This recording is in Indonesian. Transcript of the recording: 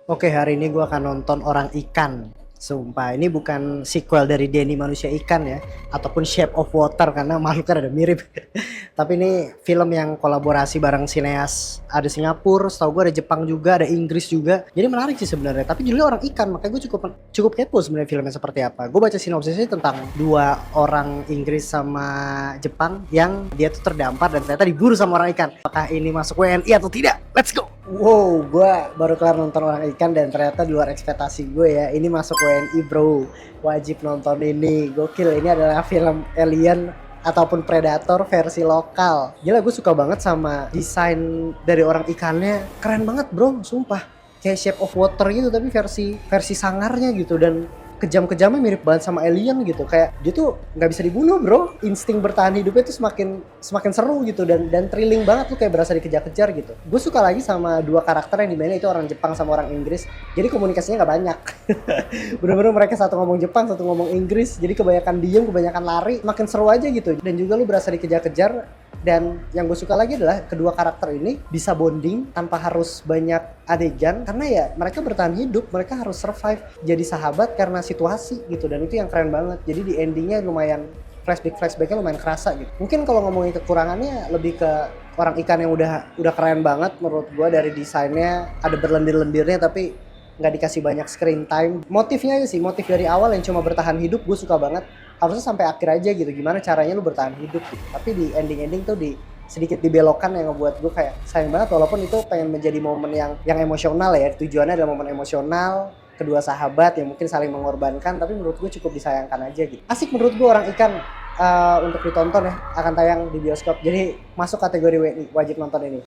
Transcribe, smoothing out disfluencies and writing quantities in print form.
Oke, hari ini gue akan nonton Orang Ikan. Sumpah, ini bukan sequel dari Denny Manusia Ikan ya, ataupun Shape of Water karena makhluk kan ada mirip. Tapi ini film yang kolaborasi bareng sineas. Ada Singapura, setahu gue ada Jepang juga, ada Inggris juga. Jadi menarik sih sebenarnya. Tapi judulnya Orang Ikan, makanya gue cukup cukup kepo sebenarnya filmnya seperti apa. Gue baca sinopsisnya tentang dua orang Inggris sama Jepang yang dia tuh terdampar dan ternyata diburu sama orang ikan. Apakah ini masuk WNI atau tidak? Let's go! Wow, gue baru kelar nonton Orang Ikan dan ternyata di luar ekspektasi gue ya. Ini masuk WNI bro, wajib nonton ini. Gokil, ini adalah film alien ataupun predator versi lokal. Gila, gue suka banget sama desain dari orang ikannya. Keren banget bro, sumpah. Kayak Shape of Water gitu tapi versi versi sangarnya gitu, dan kejam-kejamnya mirip banget sama alien gitu. Kayak dia tuh nggak bisa dibunuh bro, insting bertahan hidupnya tuh semakin semakin seru gitu, dan thrilling banget tuh, kayak berasa dikejar-kejar gitu. Gue suka lagi sama dua karakter yang dimainin itu orang Jepang sama orang Inggris, jadi komunikasinya nggak banyak. Bener-bener mereka satu ngomong Jepang satu ngomong Inggris, jadi kebanyakan diem kebanyakan lari, makin seru aja gitu. Dan juga lu berasa dikejar-kejar. Dan yang gue suka lagi adalah kedua karakter ini bisa bonding tanpa harus banyak adegan, karena ya mereka bertahan hidup, mereka harus survive jadi sahabat karena situasi gitu. Dan itu yang keren banget. Jadi di endingnya lumayan flashbacknya lumayan kerasa gitu. Mungkin kalau ngomongin kekurangannya lebih ke orang ikan yang udah keren banget menurut gue. Dari desainnya ada berlendir-lendirnya tapi nggak dikasih banyak screen time. Motifnya aja sih, motif dari awal yang cuma bertahan hidup gue suka banget. Harusnya sampai akhir aja gitu, gimana caranya lu bertahan hidup gitu. Tapi di ending tuh sedikit dibelokkan yang ngebuat gue kayak sayang banget, walaupun itu pengen menjadi momen yang emosional ya. Tujuannya adalah momen emosional kedua sahabat yang mungkin saling mengorbankan, tapi menurut gue cukup disayangkan aja gitu. Asik menurut gue Orang Ikan, untuk ditonton ya, akan tayang di bioskop. Jadi masuk kategori WNI, wajib nonton ini.